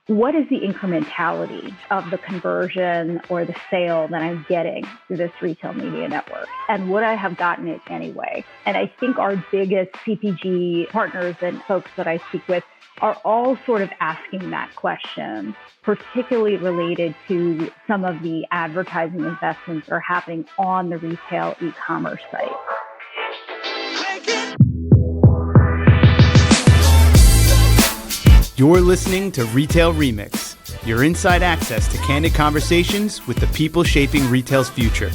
what is the incrementality of the conversion or the sale that I'm getting through this retail media network? And would I have gotten it anyway? And I think our biggest CPG partners and folks that I speak with are all sort of asking that question, particularly related to some of the advertising investments that are happening on the retail e-commerce site. You're listening to Retail Remix, your inside access to candid conversations with the people shaping retail's future.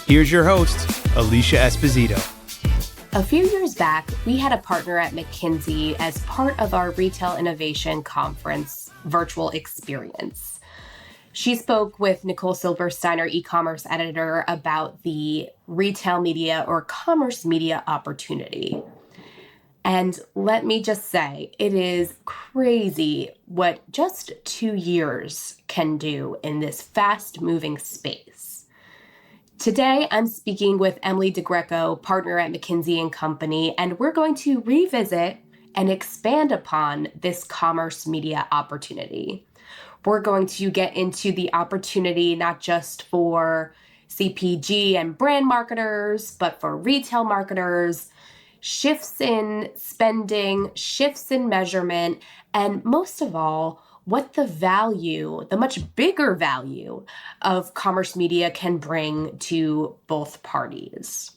Here's your host, Alicia Esposito. A few years back, we had a partner at McKinsey as part of our Retail Innovation Conference virtual experience. She spoke with Nicole Silverstein, our e-commerce editor, about the retail media or commerce media opportunity. And let me just say, it is crazy what just 2 years can do in this fast-moving space. Today, I'm speaking with Emily DeGreco, partner at McKinsey & Company, and we're going to revisit and expand upon this commerce media opportunity. We're going to get into the opportunity not just for CPG and brand marketers, but for retail marketers, shifts in spending, shifts in measurement, and most of all, what the value, the much bigger value of commerce media can bring to both parties.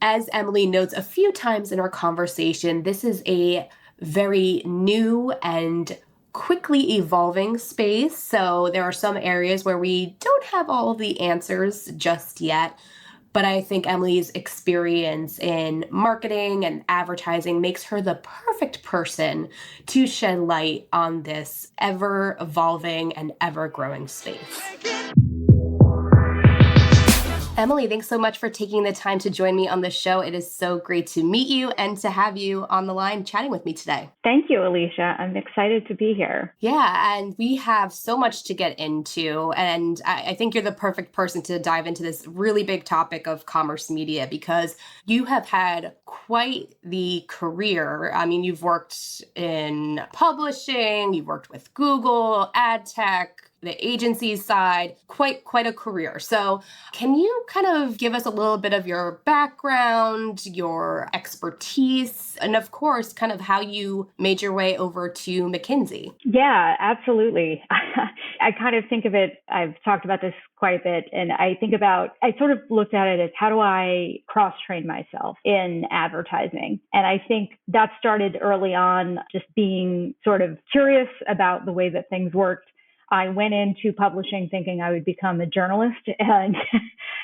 As Emily notes a few times in our conversation, this is a very new and quickly evolving space. So there are some areas where we don't have all of the answers just yet. But I think Emily's experience in marketing and advertising makes her the perfect person to shed light on this ever-evolving and ever-growing space. Emily, thanks so much for taking the time to join me on the show. It is so great to meet you and to have you on the line chatting with me today. Thank you, Alicia. I'm excited to be here. Yeah, and we have so much to get into, and I think you're the perfect person to dive into this really big topic of commerce media because you have had quite the career. I mean, you've worked in publishing, you've worked with Google, ad tech, the agency side, quite a career. So can you kind of give us a little bit of your background, your expertise, and of course, kind of how you made your way over to McKinsey? Yeah, absolutely. I kind of think of it, I've talked about this quite a bit, and I sort of looked at it as how do I cross-train myself in advertising? And I think that started early on, just being sort of curious about the way that things worked. I went into publishing thinking I would become a journalist. And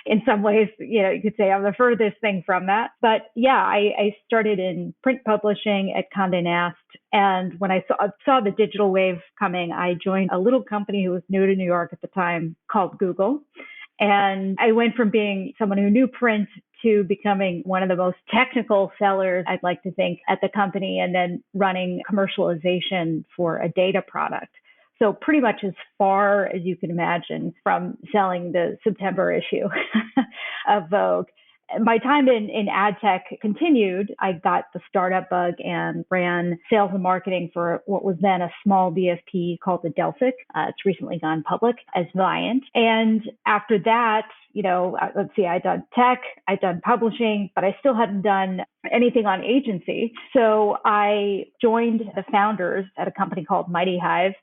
in some ways, you could say I'm the furthest thing from that. But yeah, I started in print publishing at Condé Nast. And when I saw the digital wave coming, I joined a little company who was new to New York at the time called Google. And I went from being someone who knew print to becoming one of the most technical sellers, I'd like to think, at the company, and then running commercialization for a data product. So pretty much as far as you can imagine from selling the September issue of Vogue. My time in ad tech continued. I got the startup bug and ran sales and marketing for what was then a small DSP called Adelphic. It's recently gone public as Viant. And after that, I'd done tech, I'd done publishing, but I still hadn't done anything on agency. So I joined the founders at a company called Mighty Hive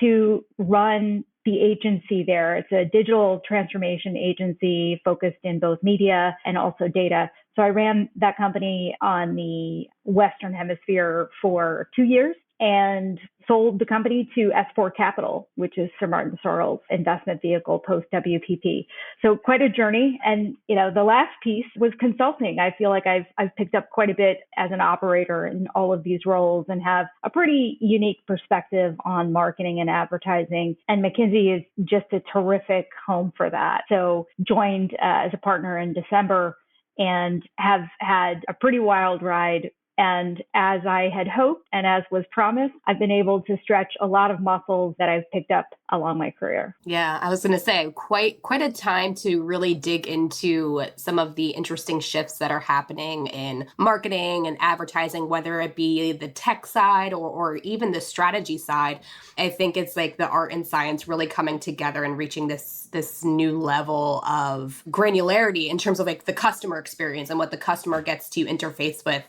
to run the agency there. It's a digital transformation agency focused in both media and also data. So I ran that company on the Western Hemisphere for 2 years and sold the company to S4 Capital, which is Sir Martin Sorrell's investment vehicle post WPP. So quite a journey. And, the last piece was consulting. I feel like I've picked up quite a bit as an operator in all of these roles and have a pretty unique perspective on marketing and advertising. And McKinsey is just a terrific home for that. So joined as a partner in December and have had a pretty wild ride And as I had hoped and as was promised, I've been able to stretch a lot of muscles that I've picked up along my career. Yeah, I was going to say quite a time to really dig into some of the interesting shifts that are happening in marketing and advertising, whether it be the tech side or even the strategy side. I think it's like the art and science really coming together and reaching this new level of granularity in terms of like the customer experience and what the customer gets to interface with,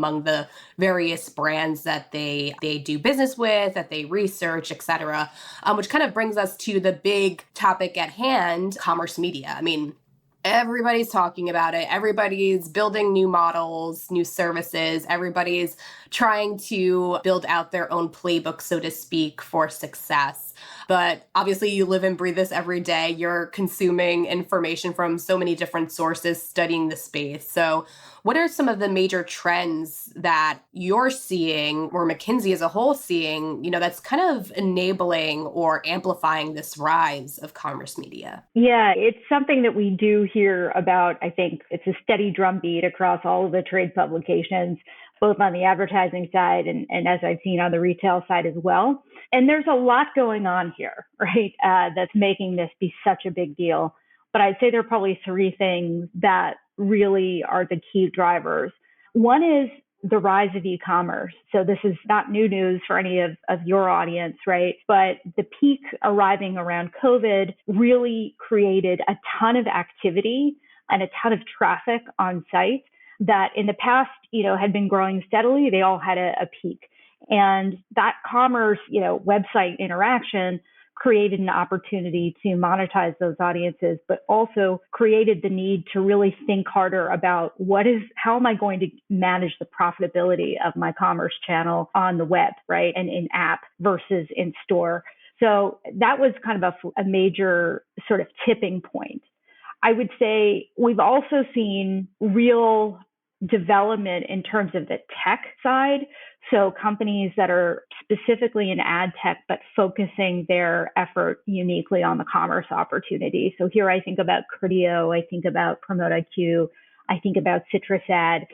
among the various brands that they do business with, that they research, et cetera, which kind of brings us to the big topic at hand, commerce media. I mean, everybody's talking about it. Everybody's building new models, new services. Everybody's trying to build out their own playbook, so to speak, for success. But obviously you live and breathe this every day. You're consuming information from so many different sources, studying the space. So what are some of the major trends that you're seeing, or McKinsey as a whole seeing, that's kind of enabling or amplifying this rise of commerce media? Yeah, it's something that we do hear about. I think it's a steady drumbeat across all of the trade publications, both on the advertising side and as I've seen on the retail side as well. And there's a lot going on here, right? That's making this be such a big deal. But I'd say there are probably three things that really are the key drivers. One is the rise of e-commerce. So this is not new news for any of your audience, right? But the peak arriving around COVID really created a ton of activity and a ton of traffic on sites that in the past, had been growing steadily. They all had a peak. And that commerce, website interaction created an opportunity to monetize those audiences, but also created the need to really think harder about how am I going to manage the profitability of my commerce channel on the web, right? And in app versus in store. So that was kind of a major sort of tipping point. I would say we've also seen real development in terms of the tech side. So companies that are specifically in ad tech, but focusing their effort uniquely on the commerce opportunity. So here I think about Criteo, I think about Promote IQ, I think about Citrus Ad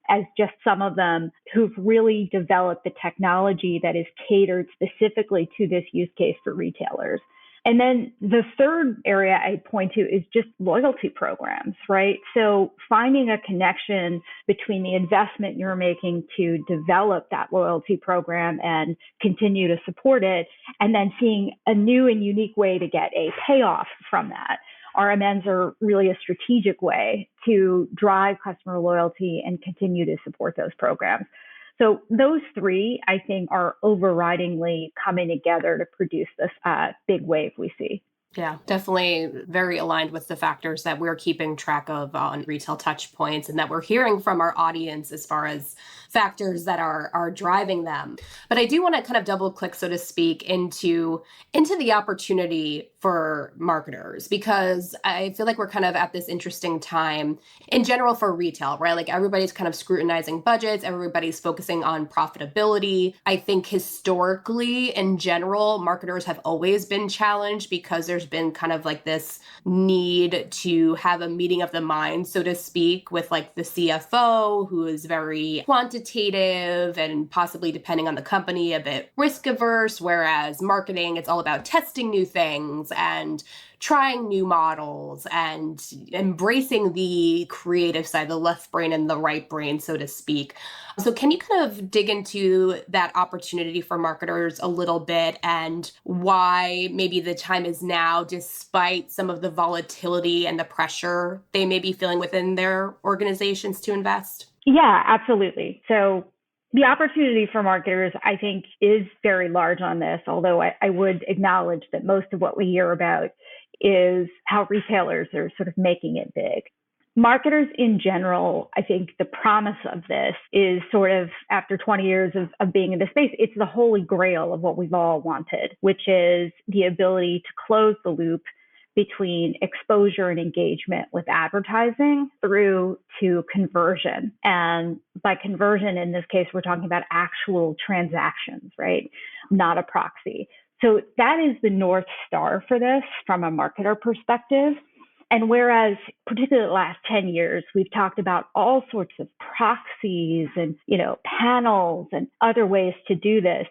as just some of them who've really developed the technology that is catered specifically to this use case for retailers. And then the third area I point to is just loyalty programs, right? So finding a connection between the investment you're making to develop that loyalty program and continue to support it, and then seeing a new and unique way to get a payoff from that. RMNs are really a strategic way to drive customer loyalty and continue to support those programs. So those three, I think, are overridingly coming together to produce this big wave we see. Yeah, definitely very aligned with the factors that we're keeping track of on retail touch points and that we're hearing from our audience as far as factors that are driving them. But I do want to kind of double click, so to speak, into the opportunity for marketers, because I feel like we're kind of at this interesting time in general for retail, right? Like everybody's kind of scrutinizing budgets, everybody's focusing on profitability. I think historically, in general, marketers have always been challenged because there's been kind of like this need to have a meeting of the mind, so to speak, with like the CFO, who is very quantitative and possibly, depending on the company, a bit risk averse, whereas marketing, it's all about testing new things and trying new models and embracing the creative side, the left brain and the right brain, so to speak. So can you kind of dig into that opportunity for marketers a little bit and why maybe the time is now, despite some of the volatility and the pressure they may be feeling within their organizations to invest? Yeah, absolutely. So the opportunity for marketers, I think, is very large on this, although I would acknowledge that most of what we hear about is how retailers are sort of making it big. Marketers in general, I think the promise of this is sort of, after 20 years of being in this space, it's the holy grail of what we've all wanted, which is the ability to close the loop between exposure and engagement with advertising through to conversion. And by conversion, in this case, we're talking about actual transactions, right? Not a proxy. So that is the North Star for this from a marketer perspective. And whereas, particularly the last 10 years, we've talked about all sorts of proxies and, panels and other ways to do this.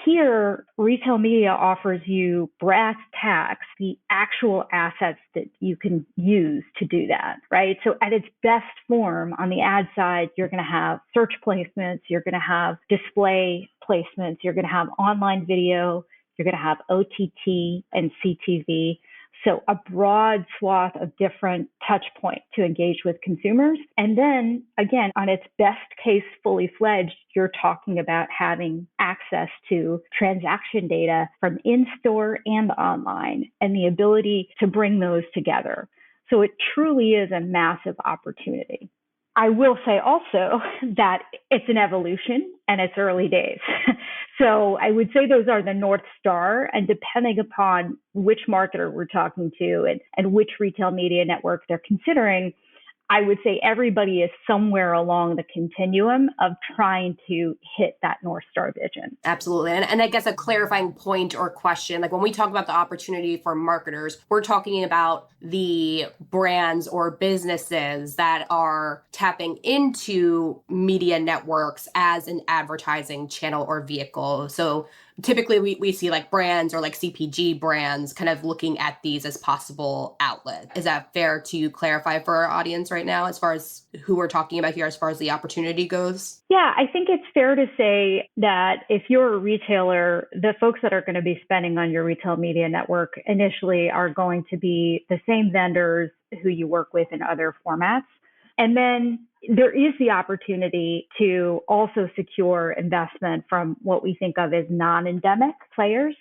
Here, retail media offers you brass tacks, the actual assets that you can use to do that, right? So at its best form on the ad side, you're going to have search placements, you're going to have display placements, you're going to have online video, you're going to have OTT and CTV. So a broad swath of different touch points to engage with consumers. And then again, on its best case, fully fledged, you're talking about having access to transaction data from in-store and online and the ability to bring those together. So it truly is a massive opportunity. I will say also that it's an evolution and it's early days. So I would say those are the North Star, and depending upon which marketer we're talking to and which retail media network they're considering, I would say everybody is somewhere along the continuum of trying to hit that North Star vision. Absolutely. And I guess a clarifying point or question, like when we talk about the opportunity for marketers, we're talking about the brands or businesses that are tapping into media networks as an advertising channel or vehicle. So typically we see like brands or like CPG brands kind of looking at these as possible outlets. Is that fair to clarify for our audience right now as far as who we're talking about here as far as the opportunity goes? Yeah, I think it's fair to say that if you're a retailer, the folks that are going to be spending on your retail media network initially are going to be the same vendors who you work with in other formats. And then there is the opportunity to also secure investment from what we think of as non-endemic players.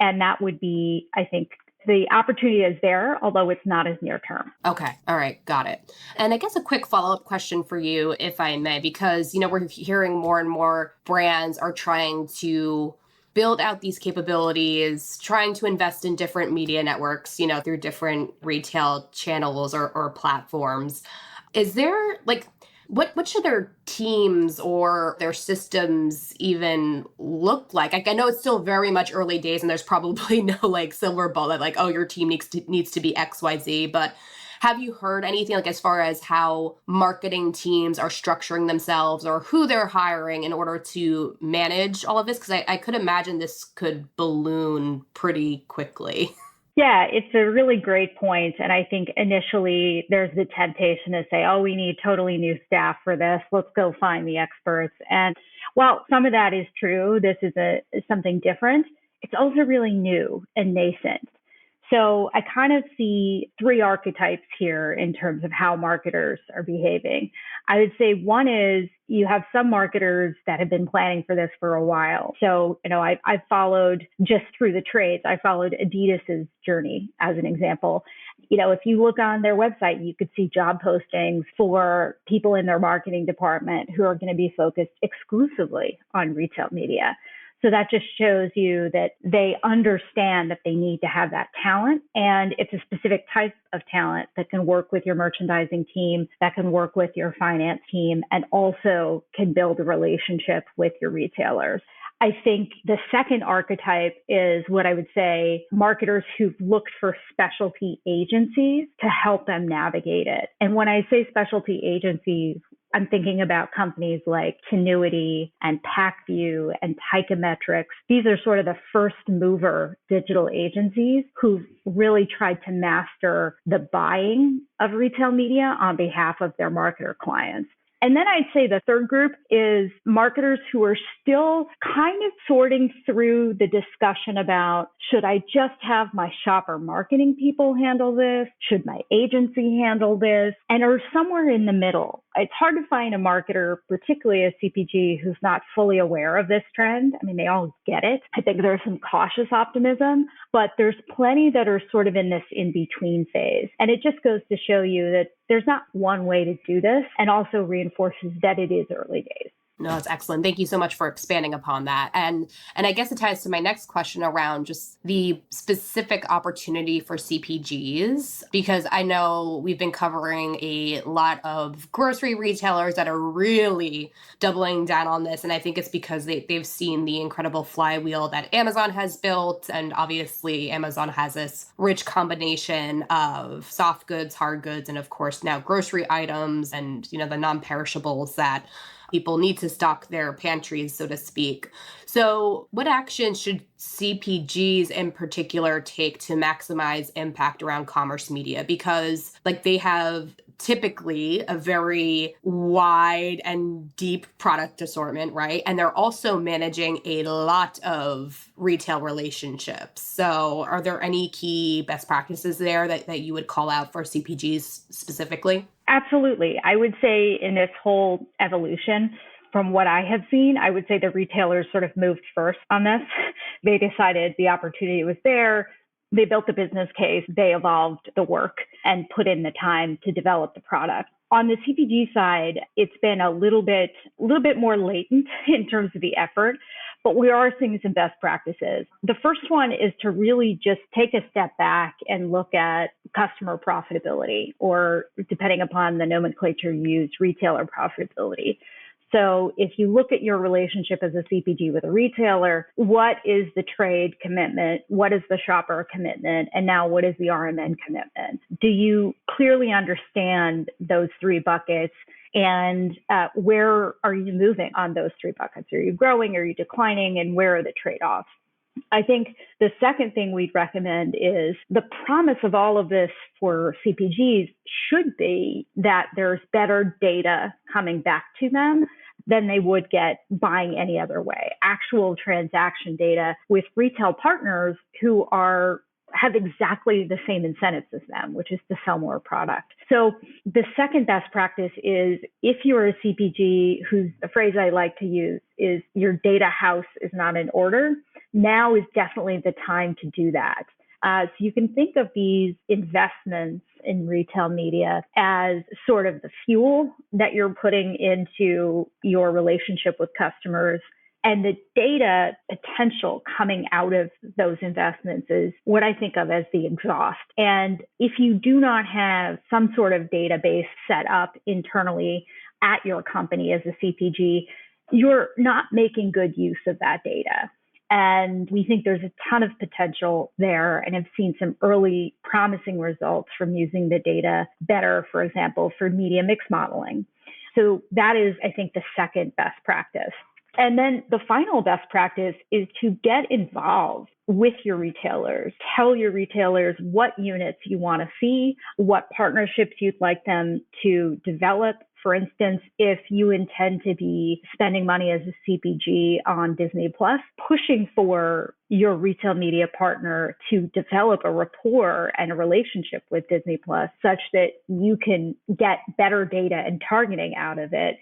And that would be, I think, the opportunity is there, although it's not as near term. Okay. All right. Got it. And I guess a quick follow-up question for you, if I may, because, we're hearing more and more brands are trying to build out these capabilities, trying to invest in different media networks, through different retail channels or platforms. Is there what should their teams or their systems even look like? I know it's still very much early days and there's probably no silver bullet, your team needs to be XYZ, but have you heard anything as far as how marketing teams are structuring themselves or who they're hiring in order to manage all of this? Because I could imagine this could balloon pretty quickly. Yeah, it's a really great point. And I think initially there's the temptation to say, oh, we need totally new staff for this. Let's go find the experts. And while some of that is true, this is something different. It's also really new and nascent. So I kind of see three archetypes here in terms of how marketers are behaving. I would say one is you have some marketers that have been planning for this for a while. So, I've followed just through the trades. I followed Adidas's journey as an example. If you look on their website, you could see job postings for people in their marketing department who are going to be focused exclusively on retail media. So that just shows you that they understand that they need to have that talent. And it's a specific type of talent that can work with your merchandising team, that can work with your finance team, and also can build a relationship with your retailers. I think the second archetype is what I would say marketers who've looked for specialty agencies to help them navigate it. And when I say specialty agencies, I'm thinking about companies like Tinuiti and PackView and Tychometrics. These are sort of the first mover digital agencies who've really tried to master the buying of retail media on behalf of their marketer clients. And then I'd say the third group is marketers who are still kind of sorting through the discussion about, should I just have my shopper marketing people handle this? Should my agency handle this? And are somewhere in the middle. It's hard to find a marketer, particularly a CPG, who's not fully aware of this trend. I mean, they all get it. I think there's some cautious optimism, but there's plenty that are sort of in this in-between phase. And it just goes to show you that there's not one way to do this, and also reinforces that it is early days. No, that's excellent. Thank you so much for expanding upon that. And I guess it ties to my next question around just the specific opportunity for CPGs, because I know we've been covering a lot of grocery retailers that are really doubling down on this. And I think it's because they've seen the incredible flywheel that Amazon has built. And obviously, Amazon has this rich combination of soft goods, hard goods, and of course, now grocery items and, the non-perishables that people need to stock their pantries, so to speak. So what actions should CPGs in particular take to maximize impact around commerce media? Because they have typically a very wide and deep product assortment, right? And they're also managing a lot of retail relationships. So are there any key best practices there that you would call out for CPGs specifically? Absolutely. I would say in this whole evolution, from what I have seen, I would say the retailers sort of moved first on this. They decided the opportunity was there. They built the business case. They evolved the work and put in the time to develop the product. On the CPG side, it's been a little bit more latent in terms of the effort, but we are seeing some best practices. The first one is to really just take a step back and look at customer profitability, or depending upon the nomenclature used, retailer profitability. So if you look at your relationship as a CPG with a retailer, what is the trade commitment? What is the shopper commitment? And now what is the RMN commitment? Do you clearly understand those three buckets? And where are you moving on those three buckets? Are you growing? Are you declining? And where are the trade-offs? I think the second thing we'd recommend is the promise of all of this for CPGs should be that there's better data coming back to them than they would get buying any other way. Actual transaction data with retail partners who have exactly the same incentives as them, which is to sell more product. So the second best practice is, if you're a CPG, whose a phrase I like to use is your data house is not in order, now is definitely the time to do that. So you can think of these investments in retail media as sort of the fuel that you're putting into your relationship with customers. And the data potential coming out of those investments is what I think of as the exhaust. And if you do not have some sort of database set up internally at your company as a CPG, you're not making good use of that data. And we think there's a ton of potential there, and have seen some early promising results from using the data better, for example, for media mix modeling. So that is, I think, the second best practice. And then the final best practice is to get involved with your retailers. Tell your retailers what units you want to see, what partnerships you'd like them to develop. For instance, if you intend to be spending money as a CPG on Disney Plus, pushing for your retail media partner to develop a rapport and a relationship with Disney Plus such that you can get better data and targeting out of it.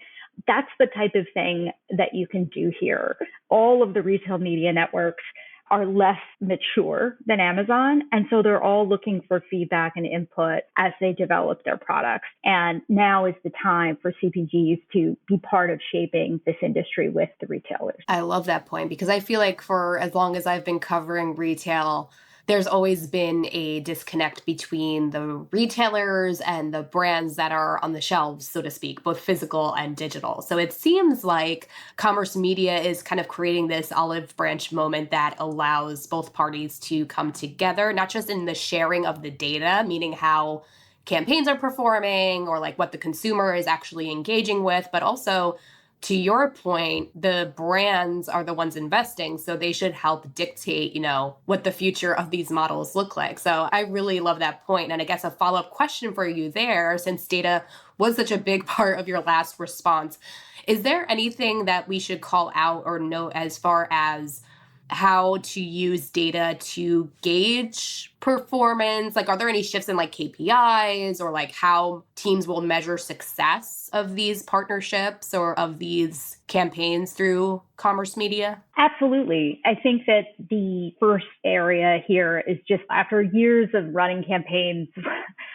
That's the type of thing that you can do here. All of the retail media networks are less mature than Amazon. And so they're all looking for feedback and input as they develop their products. And now is the time for CPGs to be part of shaping this industry with the retailers. I love that point, because I feel like for as long as I've been covering retail, there's always been a disconnect between the retailers and the brands that are on the shelves, so to speak, both physical and digital. So it seems like commerce media is kind of creating this olive branch moment that allows both parties to come together, not just in the sharing of the data, meaning how campaigns are performing or what the consumer is actually engaging with, but also, to your point, the brands are the ones investing, so they should help dictate, what the future of these models look like. So I really love that point. And I guess a follow-up question for you there, since data was such a big part of your last response, is there anything that we should call out or note as far as how to use data to gauge performance? Are there any shifts in KPIs or how teams will measure success of these partnerships or of these campaigns through commerce media? Absolutely. I think that the first area here is just, after years of running campaigns,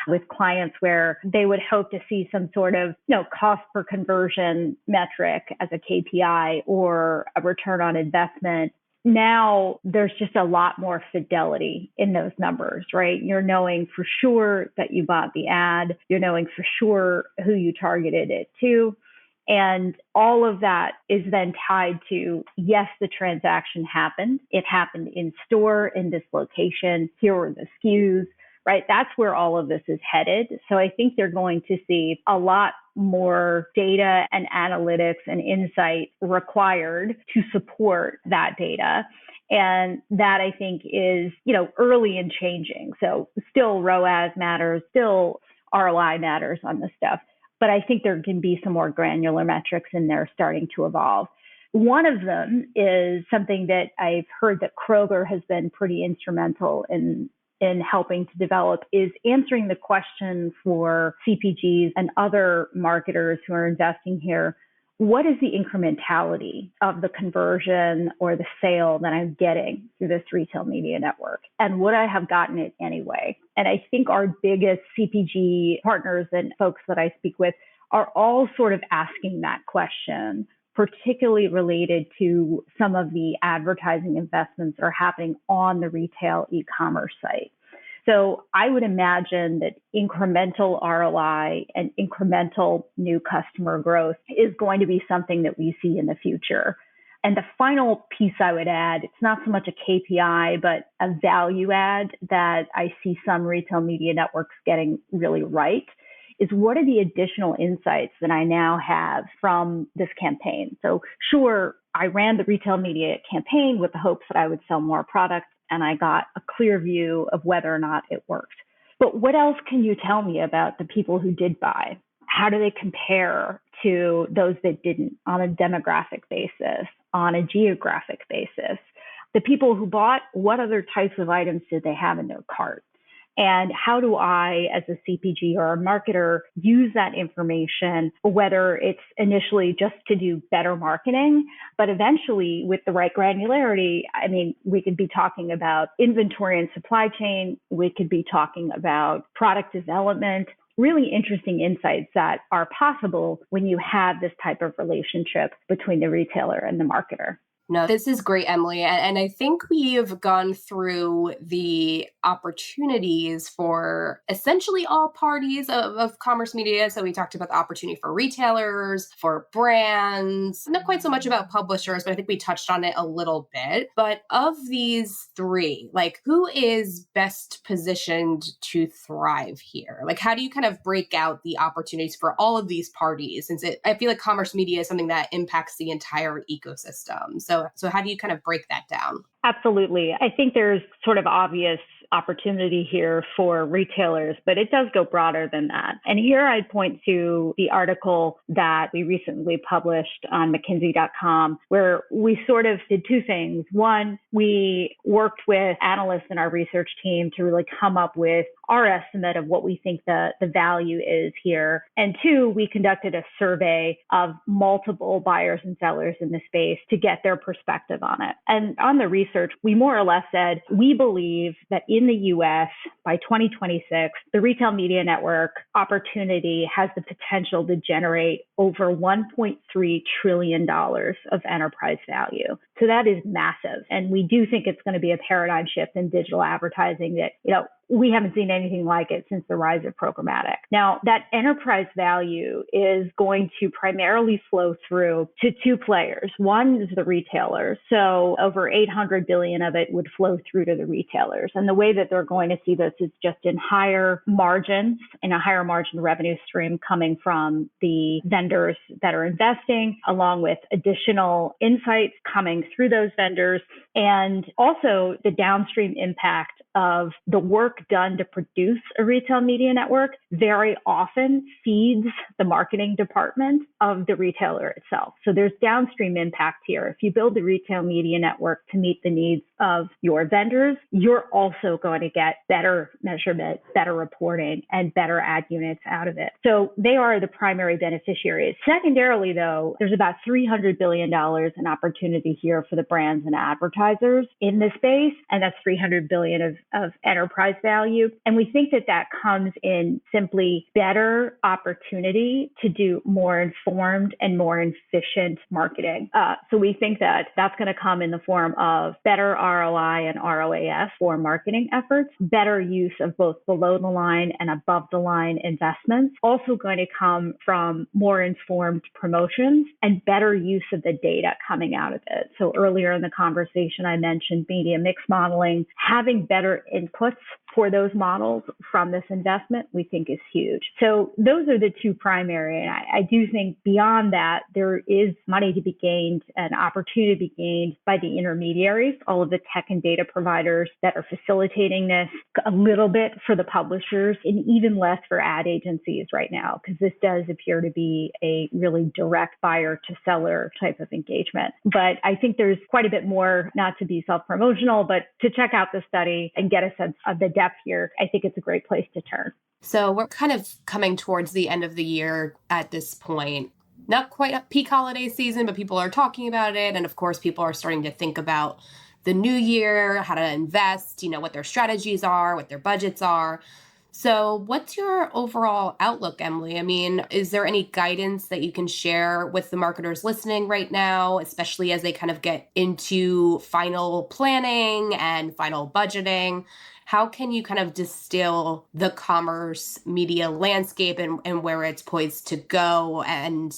with clients where they would hope to see some sort of, cost per conversion metric as a KPI or a return on investment. Now there's just a lot more fidelity in those numbers, right? You're knowing for sure that you bought the ad. You're knowing for sure who you targeted it to. And all of that is then tied to, yes, the transaction happened. It happened in store, in this location. Here were the SKUs, right? That's where all of this is headed. So I think you're going to see a lot more data and analytics and insight required to support that data. And that I think is, early and changing. So still ROAS matters, still ROI matters on this stuff. But I think there can be some more granular metrics in there starting to evolve. One of them is something that I've heard that Kroger has been pretty instrumental in helping to develop, is answering the question for CPGs and other marketers who are investing here. What is the incrementality of the conversion or the sale that I'm getting through this retail media network? And would I have gotten it anyway? And I think our biggest CPG partners and folks that I speak with are all sort of asking that question, particularly related to some of the advertising investments that are happening on the retail e-commerce site. So I would imagine that incremental ROI and incremental new customer growth is going to be something that we see in the future. And the final piece I would add, it's not so much a KPI, but a value add that I see some retail media networks getting really right, is what are the additional insights that I now have from this campaign? So sure, I ran the retail media campaign with the hopes that I would sell more products, and I got a clear view of whether or not it worked. But what else can you tell me about the people who did buy? How do they compare to those that didn't on a demographic basis, on a geographic basis? The people who bought, what other types of items did they have in their cart? And how do I, as a CPG or a marketer, use that information, whether it's initially just to do better marketing, but eventually with the right granularity, we could be talking about inventory and supply chain. We could be talking about product development, really interesting insights that are possible when you have this type of relationship between the retailer and the marketer. No, this is great, Emily. And I think we've gone through the opportunities for essentially all parties of commerce media. So we talked about the opportunity for retailers, for brands, not quite so much about publishers, but I think we touched on it a little bit. But of these three, who is best positioned to thrive here? How do you kind of break out the opportunities for all of these parties? Since I feel like commerce media is something that impacts the entire ecosystem. So how do you kind of break that down? Absolutely. I think there's sort of obvious opportunity here for retailers, but it does go broader than that. And here I'd point to the article that we recently published on McKinsey.com, where we sort of did two things. One, we worked with analysts in our research team to really come up with our estimate of what we think the value is here. And two, we conducted a survey of multiple buyers and sellers in the space to get their perspective on it. And on the research, we more or less said, we believe that in the US, by 2026, the retail media network opportunity has the potential to generate over $1.3 trillion of enterprise value. So that is massive. And we do think it's going to be a paradigm shift in digital advertising that, we haven't seen anything like it since the rise of programmatic. Now, that enterprise value is going to primarily flow through to two players. One is the retailers. So over 800 billion of it would flow through to the retailers. And the way that they're going to see this is just in higher margins, in a higher margin revenue stream coming from the vendors that are investing, along with additional insights coming through those vendors, and also the downstream impact of the work done to produce a retail media network very often feeds the marketing department of the retailer itself. So there's downstream impact here. If you build the retail media network to meet the needs of your vendors, you're also going to get better measurement, better reporting, and better ad units out of it. So they are the primary beneficiaries. Secondarily, though, there's about $300 billion in opportunity here for the brands and advertisers advertisers in this space, and that's $300 billion of enterprise value. And we think that that comes in simply better opportunity to do more informed and more efficient marketing. So we think that that's going to come in the form of better ROI and ROAS for marketing efforts, better use of both below the line and above the line investments, also going to come from more informed promotions and better use of the data coming out of it. So earlier in the conversation, I mentioned media mix modeling. Having better inputs for those models from this investment, we think is huge. So those are the two primary. And I do think beyond that, there is money to be gained and opportunity to be gained by the intermediaries, all of the tech and data providers that are facilitating this, a little bit for the publishers and even less for ad agencies right now, because this does appear to be a really direct buyer to seller type of engagement. But I think there's quite a bit more, not to be self-promotional, but to check out the study and get a sense of the depth here. I think it's a great place to turn. So we're kind of coming towards the end of the year at this point. Not quite a peak holiday season, but people are talking about it. And of course, people are starting to think about the new year, how to invest, what their strategies are, what their budgets are. So what's your overall outlook, Emily? I mean, is there any guidance that you can share with the marketers listening right now, especially as they kind of get into final planning and final budgeting? How can you kind of distill the commerce media landscape and where it's poised to go? And,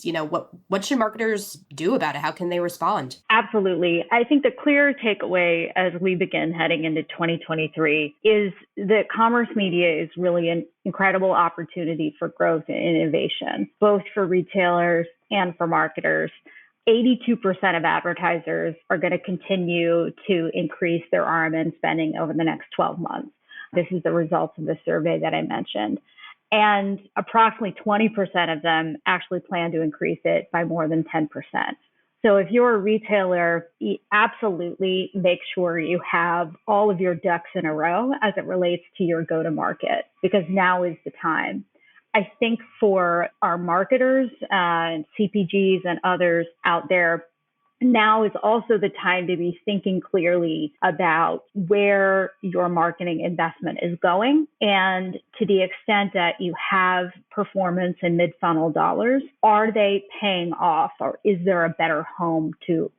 what should marketers do about it? How can they respond? Absolutely. I think the clear takeaway as we begin heading into 2023 is that commerce media is really an incredible opportunity for growth and innovation, both for retailers and for marketers. 82% of advertisers are going to continue to increase their RMN spending over the next 12 months. This is the results of the survey that I mentioned. And approximately 20% of them actually plan to increase it by more than 10%. So if you're a retailer, absolutely make sure you have all of your ducks in a row as it relates to your go-to-market, because now is the time. I think for our marketers and CPGs and others out there, now is also the time to be thinking clearly about where your marketing investment is going. And to the extent that you have performance and mid-funnel dollars, are they paying off, or is there a better home to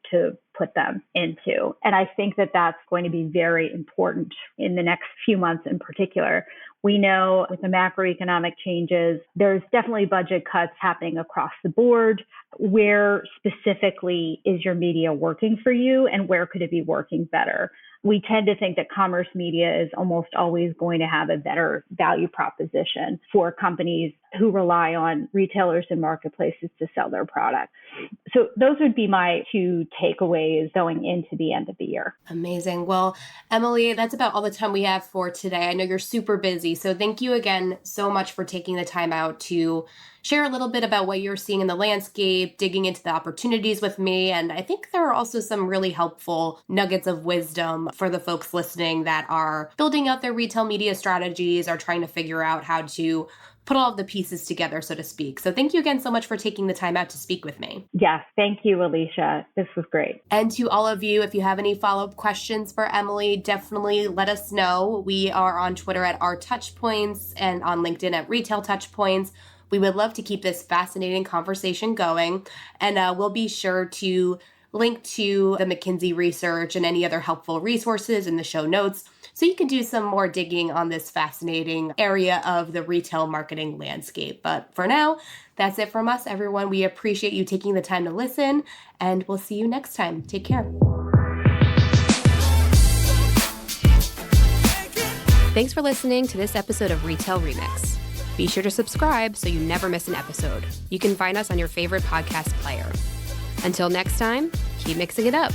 put them into? And I think that that's going to be very important in the next few months in particular. We know with the macroeconomic changes, there's definitely budget cuts happening across the board. Where specifically is your media working for you, and where could it be working better? We tend to think that commerce media is almost always going to have a better value proposition for companies who rely on retailers and marketplaces to sell their product. So those would be my two takeaways going into the end of the year. Amazing. Well, Emily, that's about all the time we have for today. I know you're super busy, so thank you again so much for taking the time out to share a little bit about what you're seeing in the landscape, digging into the opportunities with me. And I think there are also some really helpful nuggets of wisdom for the folks listening that are building out their retail media strategies, are trying to figure out how to put all of the pieces together, so to speak. So thank you again so much for taking the time out to speak with me. Yes, thank you, Alicia. This was great. And to all of you, if you have any follow-up questions for Emily, definitely let us know. We are on Twitter at @OurTouchPoints and on LinkedIn at Retail Touchpoints. We would love to keep this fascinating conversation going. And we'll be sure to link to the McKinsey research and any other helpful resources in the show notes, so you can do some more digging on this fascinating area of the retail marketing landscape. But for now, that's it from us, everyone. We appreciate you taking the time to listen, and we'll see you next time. Take care. Thanks for listening to this episode of Retail Remix. Be sure to subscribe so you never miss an episode. You can find us on your favorite podcast player. Until next time, keep mixing it up.